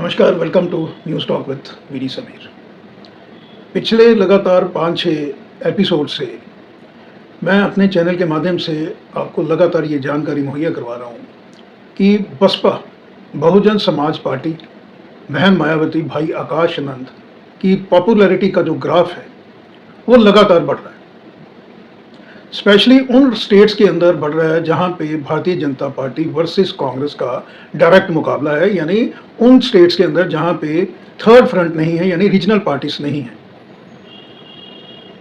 नमस्कार, welcome to news talk with VD Sameer. पिछले लगातार 5-6 एपिसोड से मैं अपने चैनल के माध्यम से आपको लगातार ये जानकारी मुहैया करवा रहा हूँ कि बसपा बहुजन समाज पार्टी, बहन मायावती, भाई आकाश आनंद की पॉपुलैरिटी का जो ग्राफ है वो लगातार बढ़ रहा है। स्पेशली उन स्टेट्स के अंदर बढ़ रहा है जहां पे भारतीय जनता पार्टी वर्सेस कांग्रेस का डायरेक्ट मुकाबला है, यानी उन स्टेट्स के अंदर जहां पे थर्ड फ्रंट नहीं है, यानी रीजनल पार्टीज नहीं है।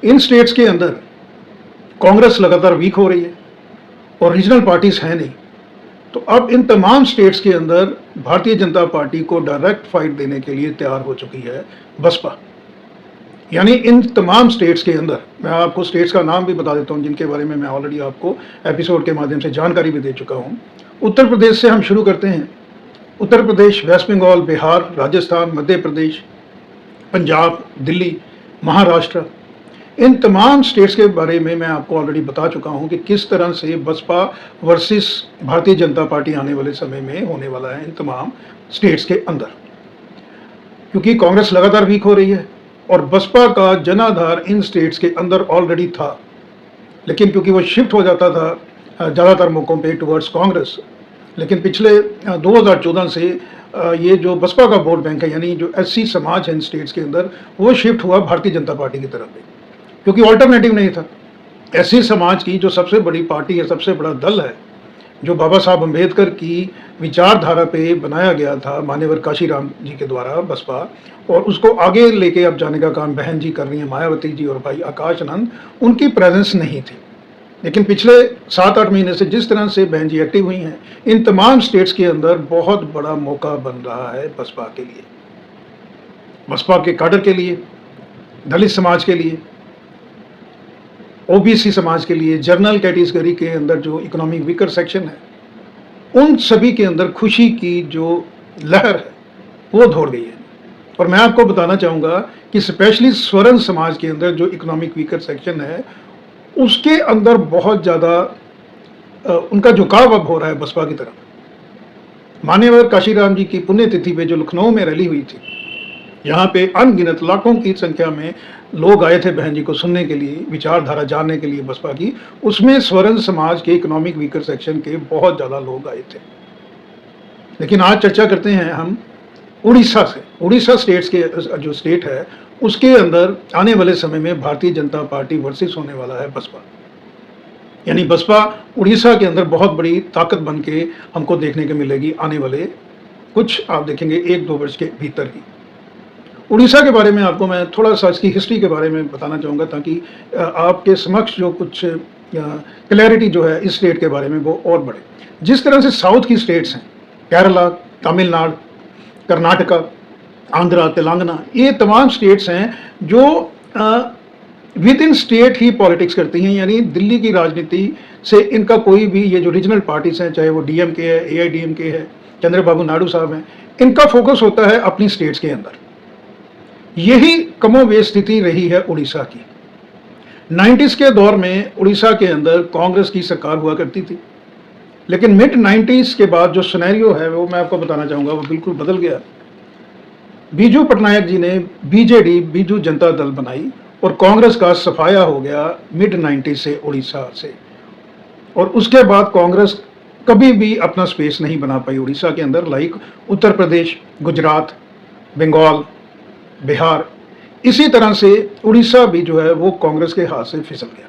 इन स्टेट्स के अंदर कांग्रेस लगातार वीक हो रही है और रीजनल पार्टीज है नहीं। तो अब इन तमाम स्टेट्स के अंदर भारतीय जनता पार्टी को डायरेक्ट फाइट देने के लिए तैयार हो चुकी है बसपा। यानी इन तमाम स्टेट्स के अंदर, मैं आपको स्टेट्स का नाम भी बता देता हूं जिनके बारे में मैं ऑलरेडी आपको एपिसोड के माध्यम से जानकारी भी दे चुका हूं। उत्तर प्रदेश से हम शुरू करते हैं। उत्तर प्रदेश, वेस्ट बंगाल, बिहार, राजस्थान, मध्य प्रदेश, पंजाब, दिल्ली, महाराष्ट्र, इन तमाम स्टेट्स के बारे में मैं आपको ऑलरेडी बता चुका हूं कि किस तरह से बसपा वर्सेस भारतीय जनता पार्टी आने वाले समय में होने वाला है इन तमाम स्टेट्स के अंदर। क्योंकि कांग्रेस लगातार वीक हो रही है और बसपा का जनाधार इन स्टेट्स के अंदर ऑलरेडी था, लेकिन क्योंकि वो शिफ्ट हो जाता था ज़्यादातर मौक़ों पे टुवर्ड्स कांग्रेस, लेकिन पिछले 2014 से ये जो बसपा का वोट बैंक है, यानी जो एससी समाज है इन स्टेट्स के अंदर, वो शिफ्ट हुआ भारतीय जनता पार्टी की तरफ में, क्योंकि ऑल्टरनेटिव नहीं था। एससी समाज की जो सबसे बड़ी पार्टी है, सबसे बड़ा दल है, जो बाबा साहब अम्बेडकर की विचारधारा पे बनाया गया था मान्यवर काशीराम जी के द्वारा बसपा, और उसको आगे लेके अब जाने का काम बहन जी कर रही हैं, मायावती जी और भाई आकाश आनंद। उनकी प्रेजेंस नहीं थी, लेकिन पिछले 7-8 महीने से जिस तरह से बहन जी एक्टिव हुई हैं, इन तमाम स्टेट्स के अंदर बहुत बड़ा मौका बन रहा है बसपा के लिए, बसपा के काडर के लिए, दलित समाज के लिए, ओबीसी समाज के लिए, जर्नल कैटेगरी के अंदर जो इकोनॉमिक वीकर सेक्शन है, उन सभी के अंदर खुशी की जो लहर है वो दौड़ गई है। और मैं आपको बताना चाहूँगा कि स्पेशली स्वर्ण समाज के अंदर जो इकोनॉमिक वीकर सेक्शन है, उसके अंदर बहुत ज़्यादा उनका झुकाव अब हो रहा है बसपा की तरफ। मान्यवर काशीराम जी की पुण्यतिथि पे जो लखनऊ में रैली हुई थी, यहाँ पे अनगिनत लाखों की संख्या में लोग आए थे बहन जी को सुनने के लिए, विचारधारा जानने के लिए बसपा की। उसमें स्वर्ण समाज के इकोनॉमिक वीकर सेक्शन के बहुत ज़्यादा लोग आए थे। लेकिन आज चर्चा करते हैं हम उड़ीसा से। उड़ीसा स्टेट्स के जो स्टेट है, उसके अंदर आने वाले समय में भारतीय जनता पार्टी वर्सेस होने वाला है बसपा। यानी बसपा उड़ीसा के अंदर बहुत बड़ी ताकत बन के हमको देखने को मिलेगी आने वाले कुछ, आप देखेंगे 1-2 वर्ष के भीतर ही। उड़ीसा के बारे में आपको मैं थोड़ा सा इसकी हिस्ट्री के बारे में बताना चाहूँगा, ताकि आपके समक्ष जो कुछ क्लैरिटी जो है इस स्टेट के बारे में वो और बढ़े। जिस तरह से साउथ की स्टेट्स हैं, केरला, तमिलनाडु, कर्नाटका, आंध्रा, तेलंगाना, ये तमाम स्टेट्स हैं जो with in state he politics करती हैं, यानी दिल्ली की राजनीति से इनका कोई भी, ये जो रीजनल पार्टीज हैं, चाहे वो डीएमके है, एआईडीएमके है, चंद्रबाबू नायडू साहब हैं, इनका फोकस होता है अपनी स्टेट्स के अंदर। यही कमोबेश स्थिति रही है उड़ीसा की। 90s के दौर में उड़ीसा के अंदर कांग्रेस की सरकार हुआ करती थी, लेकिन मिड 90s के बाद जो सिनेरियो है वो मैं आपको बताना चाहूँगा, वो बिल्कुल बदल गया। बीजू पटनायक जी ने बीजेडी, बीजू जनता दल बनाई और कांग्रेस का सफाया हो गया मिड 90s से उड़ीसा से। और उसके बाद कांग्रेस कभी भी अपना स्पेस नहीं बना पाई उड़ीसा के अंदर, लाइक उत्तर प्रदेश, गुजरात, बंगाल, बिहार। इसी तरह से उड़ीसा भी जो है वो कांग्रेस के हाथ से फिसल गया।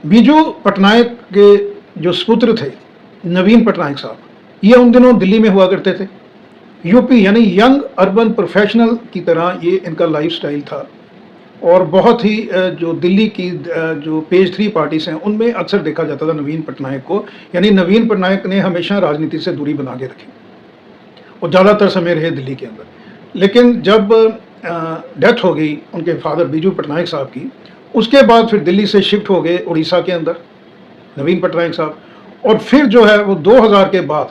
बीजू पटनायक के जो सुपुत्र थे नवीन पटनायक साहब, ये उन दिनों दिल्ली में हुआ करते थे। यूपी यानी यंग अर्बन प्रोफेशनल की तरह ये इनका लाइफस्टाइल था, और बहुत ही जो दिल्ली की जो पेज 3 पार्टीज हैं उनमें अक्सर देखा जाता था नवीन पटनायक को। यानी नवीन पटनायक ने हमेशा राजनीति से दूरी बना के रखी और ज़्यादातर समय रहे दिल्ली के अंदर। लेकिन जब डेथ हो गई उनके फादर बीजू पटनायक साहब की, उसके बाद फिर दिल्ली से शिफ्ट हो गए उड़ीसा के अंदर नवीन पटनायक साहब, और फिर जो है वो 2000 के बाद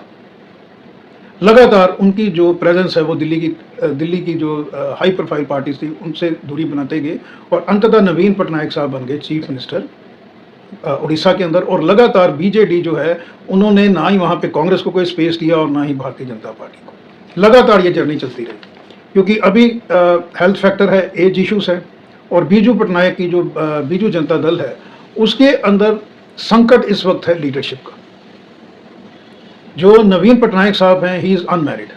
लगातार उनकी जो प्रेजेंस है वो दिल्ली की जो हाई प्रोफाइल पार्टीज थी उनसे दूरी बनाते गए, और अंततः नवीन पटनायक साहब बन गए चीफ मिनिस्टर उड़ीसा के अंदर। और लगातार बीजेडी जो है उन्होंने ना ही वहाँ पे कांग्रेस को कोई स्पेस दिया और ना ही भारतीय जनता पार्टी को। लगातार ये जर्नी चलती रही, क्योंकि अभी हेल्थ फैक्टर है, एज इश्यूज है, और बीजू पटनायक की जो बीजू जनता दल है उसके अंदर संकट इस वक्त है लीडरशिप का। जो नवीन पटनायक साहब हैं, ही इज़ अनमैरिड,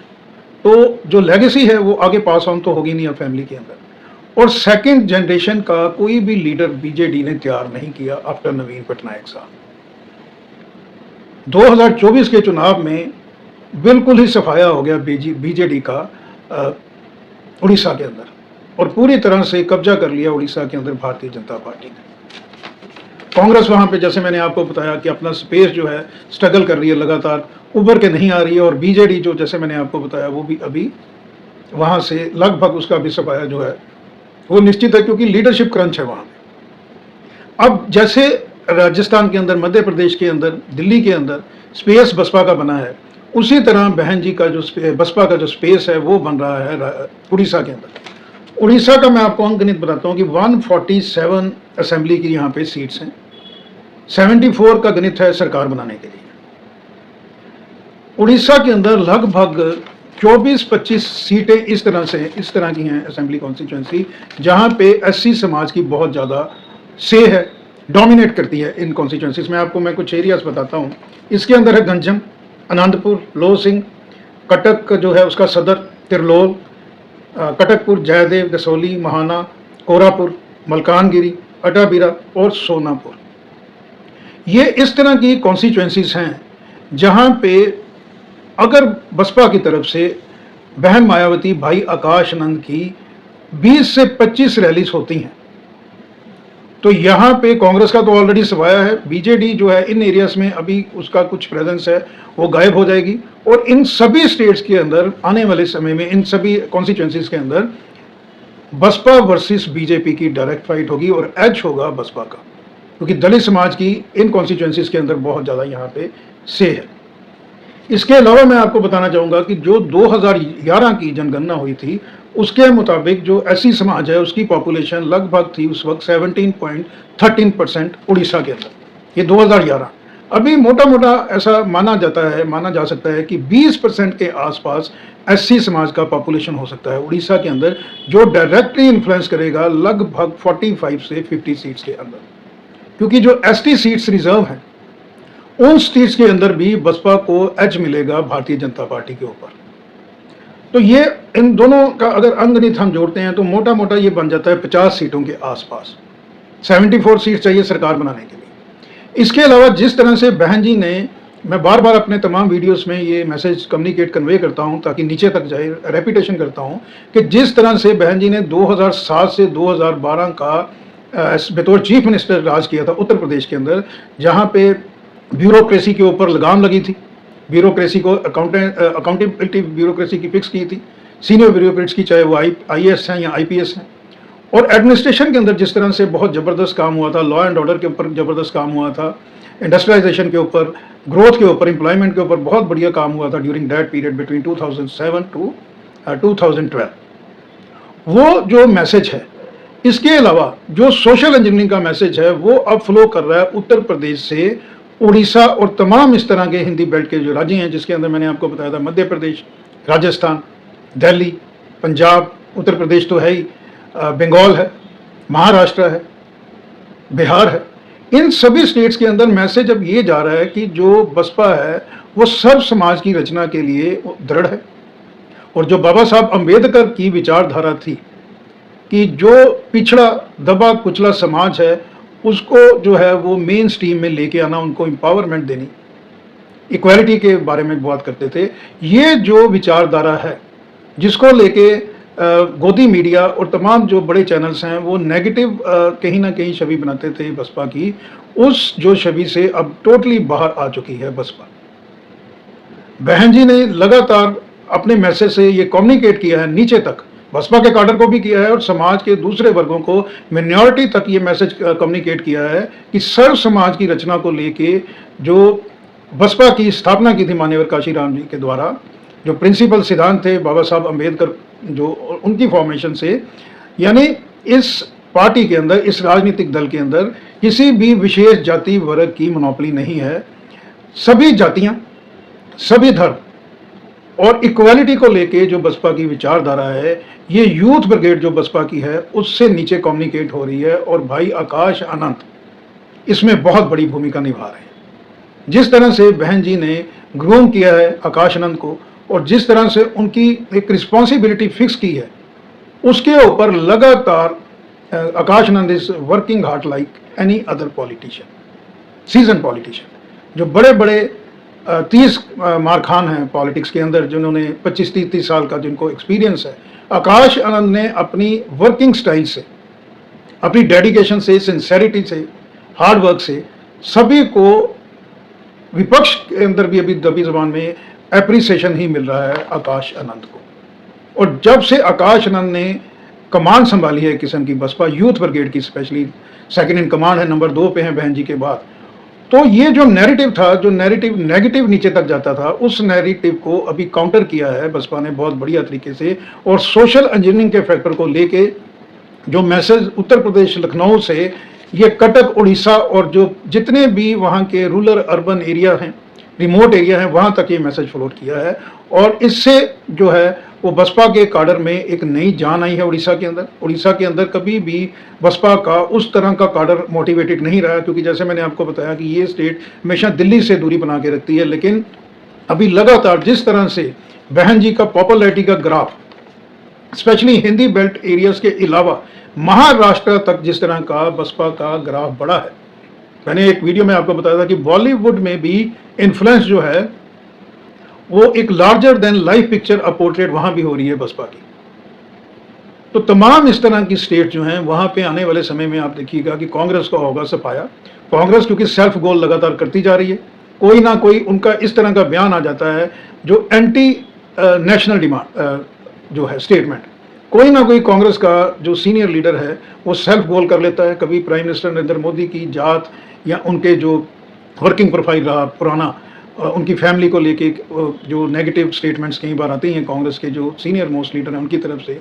तो जो लेगेसी है वो आगे पास ऑन तो होगी नहीं अब फैमिली के अंदर। और सेकंड जनरेशन का कोई भी लीडर बीजेडी ने तैयार नहीं किया आफ्टर नवीन पटनायक साहब। 2024 के चुनाव में बिल्कुल ही सफाया हो गया बीजेडी का उड़ीसा के अंदर, और पूरी तरह से कब्जा कर लिया उड़ीसा के अंदर भारतीय जनता पार्टी ने। कांग्रेस वहाँ पे, जैसे मैंने आपको बताया कि अपना स्पेस जो है स्ट्रगल कर रही है, लगातार उभर के नहीं आ रही है, और बीजेडी जो जैसे मैंने आपको बताया वो भी अभी वहाँ से लगभग उसका भी सफाया जो है वो निश्चित है, क्योंकि लीडरशिप क्रंच है वहाँ पे। अब जैसे राजस्थान के अंदर, मध्य प्रदेश के अंदर, दिल्ली के अंदर स्पेस बसपा का बना है, उसी तरह बहन जी का जो बसपा का जो स्पेस है वो बन रहा है उड़ीसा के अंदर। उड़ीसा का मैं आपको अंकगणित बताता हूँ कि 147 असेंबली की यहाँ पे सीट्स हैं, 74 का गणित है सरकार बनाने के लिए। उड़ीसा के अंदर लगभग 24-25 सीटें इस तरह की हैं असेंबली कॉन्स्टिट्यूंसी, जहाँ पे एससी समाज की बहुत ज़्यादा से है, डोमिनेट करती है इन कॉन्स्टिट्यूंसीज में। आपको मैं कुछ एरियाज बताता हूँ। इसके अंदर है गंजम, आनंदपुर, लो सिंह, कटक जो है उसका सदर, तिरलोल, कटकपुर, जयदेव, दसोली, महाना, कोरापुर, मलकानगिरी, अटाबीरा और सोनापुर। ये इस तरह की कॉन्स्टिट्यूंसीज हैं जहाँ पे अगर बसपा की तरफ से बहन मायावती, भाई आकाश नंद की 20 से 25 रैलीज होती हैं, तो यहाँ पे कांग्रेस का तो ऑलरेडी सफाया है। बीजेडी जो है इन एरियाज में अभी उसका कुछ प्रेजेंस है, वो गायब हो जाएगी, और इन सभी स्टेट्स के अंदर आने वाले समय में, इन सभी कॉन्स्टिट्यूंसीज के अंदर बसपा वर्सेस बीजेपी की डायरेक्ट फाइट होगी, और एज होगा बसपा का, क्योंकि दलित समाज की इन कॉन्स्टिट्यूंसीज के अंदर बहुत ज़्यादा यहाँ पे से है। इसके अलावा मैं आपको बताना चाहूँगा कि जो 2011 की जनगणना हुई थी उसके मुताबिक जो एससी समाज है उसकी पॉपुलेशन लगभग थी उस वक्त 17.13% उड़ीसा के अंदर, ये 2011। अभी मोटा मोटा ऐसा माना जा सकता है कि 20% के आसपास एससी समाज का पॉपुलेशन हो सकता है उड़ीसा के अंदर, जो डायरेक्टली इन्फ्लुएंस करेगा लगभग 45 से 50 सीट्स के अंदर, क्योंकि जो एसटी सीट्स रिजर्व हैं उन सीट्स के अंदर भी बसपा को एज मिलेगा भारतीय जनता पार्टी के ऊपर। तो ये इन दोनों का अगर अंगगणित हम जोड़ते हैं तो मोटा मोटा ये बन जाता है 50 सीटों के आसपास। 74 सीट चाहिए सरकार बनाने के लिए। इसके अलावा जिस तरह से बहन जी ने, मैं बार बार अपने तमाम वीडियोस में ये मैसेज कन्वे करता हूँ ताकि नीचे तक जाए, रेपिटेशन करता हूँ कि जिस तरह से बहन जी ने 2007 से 2012 का बतौर चीफ मिनिस्टर राज किया था उत्तर प्रदेश के अंदर, जहाँ पे ब्यूरोक्रेसी के ऊपर लगाम लगी थी, ब्यूरोक्रेसी को अकाउंटेबिलिटी ब्यूरोक्रेसी की फिक्स की थी, सीनियर ब्यूरोक्रेट्स की, चाहे वो IAS हैं या IPS हैं, और एडमिनिस्ट्रेशन के अंदर जिस तरह से बहुत ज़बरदस्त काम हुआ था, लॉ एंड ऑर्डर के ऊपर ज़बरदस्त काम हुआ था, इंडस्ट्रियलाइजेशन के ऊपर, ग्रोथ के ऊपर, एम्प्लॉयमेंट के ऊपर बहुत बढ़िया काम हुआ था during that period between 2007 to 2012। वो जो मैसेज है, इसके अलावा जो सोशल इंजीनियरिंग का मैसेज है वो अब फ्लो कर रहा है उत्तर प्रदेश से उड़ीसा और तमाम इस तरह के हिंदी बेल्ट के जो राज्य हैं, जिसके अंदर मैंने आपको बताया था मध्य प्रदेश, राजस्थान, दिल्ली, पंजाब, उत्तर प्रदेश तो है ही, बंगाल है, महाराष्ट्र है, बिहार है। इन सभी स्टेट्स के अंदर मैसेज अब ये जा रहा है कि जो बसपा है वो सर्व समाज की रचना के लिए दृढ़ है, और जो बाबा साहब अम्बेडकर की विचारधारा थी कि जो पिछड़ा दबा कुचला समाज है उसको जो है वो मेन स्ट्रीम में लेके आना, उनको एम्पावरमेंट देनी, इक्वालिटी के बारे में बात करते थे। ये जो विचारधारा है जिसको लेके गोदी मीडिया और तमाम जो बड़े चैनल्स हैं वो नेगेटिव कहीं ना कहीं छवि बनाते थे बसपा की, उस जो छवि से अब टोटली बाहर आ चुकी है बसपा। बहन जी ने लगातार अपने मैसेज से ये कम्युनिकेट किया है नीचे तक, बसपा के काडर को भी किया है और समाज के दूसरे वर्गों को, मिनॉरिटी तक ये मैसेज कम्युनिकेट किया है कि सर्व समाज की रचना को लेके जो बसपा की स्थापना की थी माननीय काशीराम जी के द्वारा, जो प्रिंसिपल सिद्धांत थे बाबा साहब अम्बेडकर जो उनकी फॉर्मेशन से, यानी इस पार्टी के अंदर, इस राजनीतिक दल के अंदर किसी भी विशेष जाति वर्ग की मोनोपोली नहीं है। सभी जातियाँ, सभी धर्म और इक्वालिटी को लेके जो बसपा की विचारधारा है, ये यूथ ब्रिगेड जो बसपा की है उससे नीचे कम्युनिकेट हो रही है। और भाई आकाश आनंद इसमें बहुत बड़ी भूमिका निभा रहे हैं। जिस तरह से बहन जी ने ग्रूम किया है आकाश आनंद को और जिस तरह से उनकी एक रिस्पॉन्सिबिलिटी फिक्स की है, उसके ऊपर लगातार Akash Anand is working hard like any other politician, season politician. जो बड़े बड़े 30 मारखान हैं पॉलिटिक्स के अंदर, जिन्होंने 25-30 साल का जिनको एक्सपीरियंस है, आकाश आनंद ने अपनी वर्किंग स्टाइल से, अपनी डेडिकेशन से, सिंसेरिटी से, हार्ड वर्क से सभी को, विपक्ष के अंदर भी अभी दबी जबान में एप्रिसिएशन ही मिल रहा है आकाश आनंद को। और जब से आकाश आनंद ने कमान संभाली है किस्म की बसपा यूथ ब्रिगेड की, स्पेशली सेकंड इन कमांड है, नंबर 2 पे है बहन जी के बाद, तो ये जो नैरेटिव था, जो नैरेटिव नेगेटिव नीचे तक जाता था, उस नैरेटिव को अभी काउंटर किया है बसपा ने बहुत बढ़िया तरीके से। और सोशल इंजीनियरिंग के फैक्टर को लेके जो मैसेज उत्तर प्रदेश लखनऊ से ये कटक उड़ीसा और जो जितने भी वहाँ के रूरल अर्बन एरिया हैं, रिमोट एरिया हैं, वहाँ तक ये मैसेज फ्लोट किया है। और इससे जो है वो बसपा के काडर में एक नई जान आई है उड़ीसा के अंदर। उड़ीसा के अंदर कभी भी बसपा का उस तरह का काडर मोटिवेटेड नहीं रहा, क्योंकि जैसे मैंने आपको बताया कि ये स्टेट हमेशा दिल्ली से दूरी बना के रखती है। लेकिन अभी लगातार जिस तरह से बहन जी का पॉपुलैरिटी का graph, specially Hindi belt areas के अलावा महाराष्ट्र तक जिस तरह का बसपा का ग्राफ बढ़ा है, मैंने एक वीडियो में आपको बताया था कि बॉलीवुड में भी इन्फ्लुएंस जो है वो एक larger than life picture portrait वहां भी हो रही है बसपा की। तो तमाम इस तरह की स्टेट जो हैं वहां पे आने वाले समय में आप देखिएगा कि कांग्रेस का होगा सफाया। कांग्रेस क्योंकि सेल्फ गोल लगातार करती जा रही है, कोई ना कोई उनका इस तरह का बयान आ जाता है जो एंटी नेशनल डिमांड जो है स्टेटमेंट, कोई ना कोई कांग्रेस का जो सीनियर लीडर है वो सेल्फ गोल कर लेता है। कभी प्राइम मिनिस्टर नरेंद्र मोदी की जात या उनके जो वर्किंग प्रोफाइल रहा पुराना, उनकी फैमिली को लेके जो नेगेटिव स्टेटमेंट्स कई बार आती हैं कांग्रेस के जो सीनियर मोस्ट लीडर हैं उनकी तरफ से,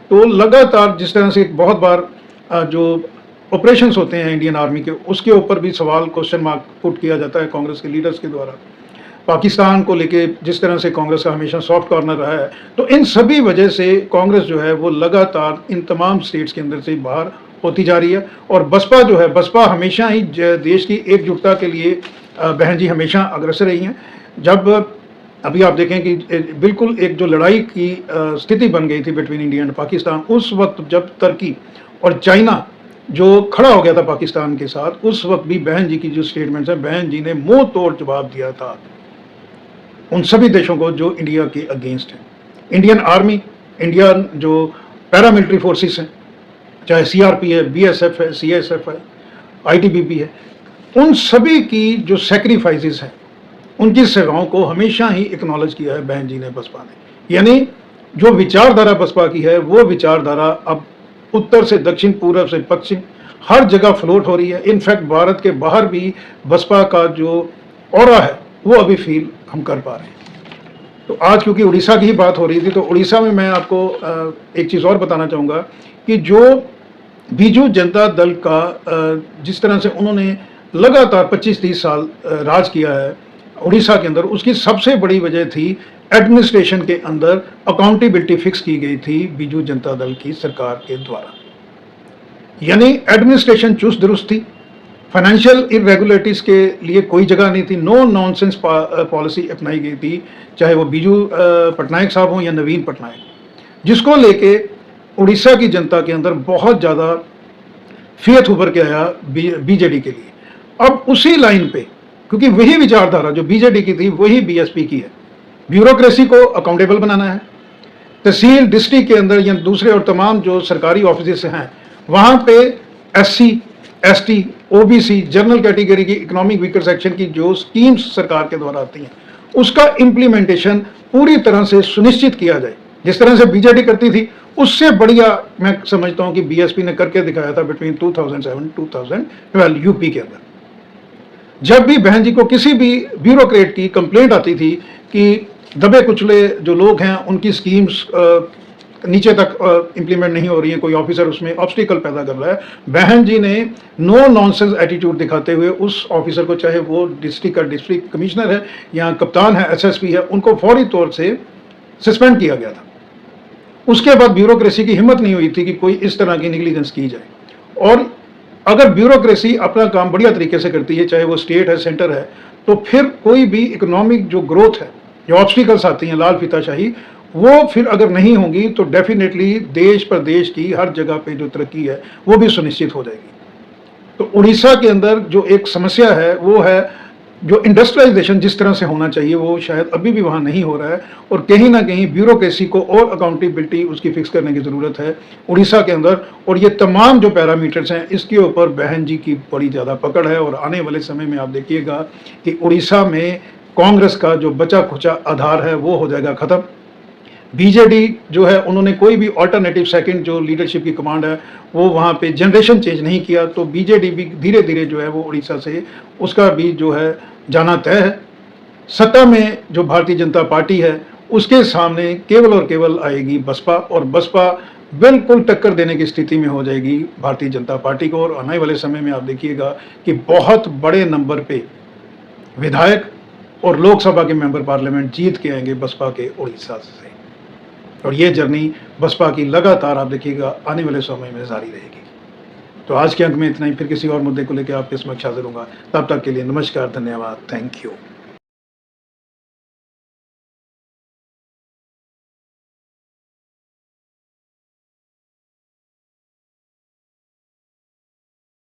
तो लगातार जिस तरह से बहुत बार जो ऑपरेशंस होते हैं इंडियन आर्मी के, उसके ऊपर भी सवाल, क्वेश्चन मार्क पुट किया जाता है कांग्रेस के लीडर्स के द्वारा। पाकिस्तान को लेके जिस तरह से कांग्रेस का हमेशा सॉफ्ट कॉर्नर रहा है, तो इन सभी वजह से कांग्रेस जो है वो लगातार इन तमाम स्टेट्स के अंदर से बाहर होती जा रही है। और बसपा जो है, बसपा हमेशा ही देश की एकजुटता के लिए बहन जी हमेशा अग्रसर रही हैं। जब अभी आप देखें कि बिल्कुल एक जो लड़ाई की स्थिति बन गई थी बिटवीन इंडिया एंड पाकिस्तान, उस वक्त जब तुर्की और चाइना जो खड़ा हो गया था पाकिस्तान के साथ, उस वक्त भी बहन जी की जो स्टेटमेंट्स हैं, बहन जी ने मुंह तोड़ जवाब दिया था उन सभी देशों को जो इंडिया के अगेंस्ट हैं। इंडियन आर्मी, इंडियन जो पैरामिलिट्री फोर्सेस हैं, चाहे सीआरपी है, बीएसएफ है, सीएसएफ है, आईटीबीपी है, उन सभी की जो सेक्रीफाइसेस हैं, उनकी सेवाओं को हमेशा ही एक्नॉलेज किया है बहन जी ने, बसपा ने। यानी जो विचारधारा बसपा की है वो विचारधारा अब उत्तर से दक्षिण, पूर्व से पश्चिम हर जगह फ्लोट हो रही है। इनफैक्ट भारत के बाहर भी बसपा का जो ऑरा है वो अभी फील हम कर पा रहे हैं। तो आज क्योंकि उड़ीसा की ही बात हो रही थी, तो उड़ीसा में मैं आपको एक चीज़ और बताना चाहूँगा कि जो बीजू जनता दल का जिस तरह से उन्होंने लगातार 25-30 साल राज किया है उड़ीसा के अंदर, उसकी सबसे बड़ी वजह थी एडमिनिस्ट्रेशन के अंदर अकाउंटेबिलिटी फिक्स की गई थी बीजू जनता दल की सरकार के द्वारा। यानी एडमिनिस्ट्रेशन चुस्त दुरुस्त थी, फाइनेंशियल इरेगुलरिटीज के लिए कोई जगह नहीं थी, नो नॉनसेंस पॉलिसी अपनाई गई थी, चाहे वो बीजू पटनायक साहब हों या नवीन पटनायक, जिसको लेके उड़ीसा की जनता के अंदर बहुत ज़्यादा फेथ उभर के आया बीजेडी के लिए। अब उसी लाइन पे, क्योंकि वही विचारधारा जो बीजेडी की थी वही बीएसपी की है, ब्यूरोक्रेसी को अकाउंटेबल बनाना है। तहसील डिस्ट्रिक्ट के अंदर या दूसरे और तमाम जो सरकारी ऑफिस हैं वहाँ पे SC, ST, OBC, general category की, इकोनॉमिक वीकर सेक्शन की जो स्कीम्स सरकार के द्वारा आती हैं उसका इम्प्लीमेंटेशन पूरी तरह से सुनिश्चित किया जाए। जिस तरह से बीजेडी करती थी उससे बढ़िया मैं समझता हूँ कि बीएसपी ने करके दिखाया था बिटवीन 2007-2012 यूपी के अंदर। जब भी बहन जी को किसी भी ब्यूरोक्रेट की कंप्लेंट आती थी कि दबे कुचले जो लोग हैं उनकी स्कीम्स नीचे तक इम्प्लीमेंट नहीं हो रही है, कोई ऑफिसर उसमें ऑब्स्टिकल पैदा कर रहा है, बहन जी ने नो नॉनसेंस एटीट्यूड दिखाते हुए उस ऑफिसर को, चाहे वो डिस्ट्रिक्ट का डिस्ट्रिक्ट कमिश्नर है या कप्तान है, एसएसपी है, उनको फौरी तौर से सस्पेंड किया गया था। उसके बाद ब्यूरोक्रेसी की हिम्मत नहीं हुई थी कि कोई इस तरह की निगलिजेंस की जाए। और अगर ब्यूरोक्रेसी अपना काम बढ़िया तरीके से करती है, चाहे वो स्टेट है, सेंटर है, तो फिर कोई भी इकोनॉमिक जो ग्रोथ है, जो ऑब्स्टिकल्स आती हैं, लाल फीताशाही, वो फिर अगर नहीं होंगी तो डेफिनेटली देश प्रदेश की हर जगह पे जो तरक्की है वो भी सुनिश्चित हो जाएगी। तो उड़ीसा के अंदर जो एक समस्या है वो है जो इंडस्ट्रियलाइजेशन जिस तरह से होना चाहिए वो शायद अभी भी वहाँ नहीं हो रहा है, और कहीं ना कहीं ब्यूरोक्रेसी को और अकाउंटेबिलिटी उसकी फिक्स करने की ज़रूरत है उड़ीसा के अंदर। और ये तमाम जो पैरामीटर्स हैं इसके ऊपर बहन जी की बड़ी ज़्यादा पकड़ है, और आने वाले समय में आप देखिएगा कि उड़ीसा में कांग्रेस का जो बचा खुचा आधार है वो हो जाएगा ख़त्म। बीजेडी जो है उन्होंने कोई भी ऑल्टरनेटिव सेकंड जो लीडरशिप की कमांड है वो वहाँ पे जनरेशन चेंज नहीं किया, तो बीजेडी भी धीरे धीरे जो है वो उड़ीसा से उसका भी जो है जाना तय है। सत्ता में जो भारतीय जनता पार्टी है उसके सामने केवल और केवल आएगी बसपा, और बसपा बिल्कुल टक्कर देने की स्थिति में हो जाएगी भारतीय जनता पार्टी को। और आने वाले समय में आप देखिएगा कि बहुत बड़े नंबर पे विधायक और लोकसभा के मेंबर पार्लियामेंट जीत के आएंगे बसपा के उड़ीसा से। और ये जर्नी बसपा की लगातार आप देखिएगा आने वाले समय में जारी रहेगी। तो आज के अंक में इतना ही, फिर किसी और मुद्दे को लेकर आपके समक्ष हाजिर होगा। तब तक के लिए नमस्कार, धन्यवाद, थैंक यू।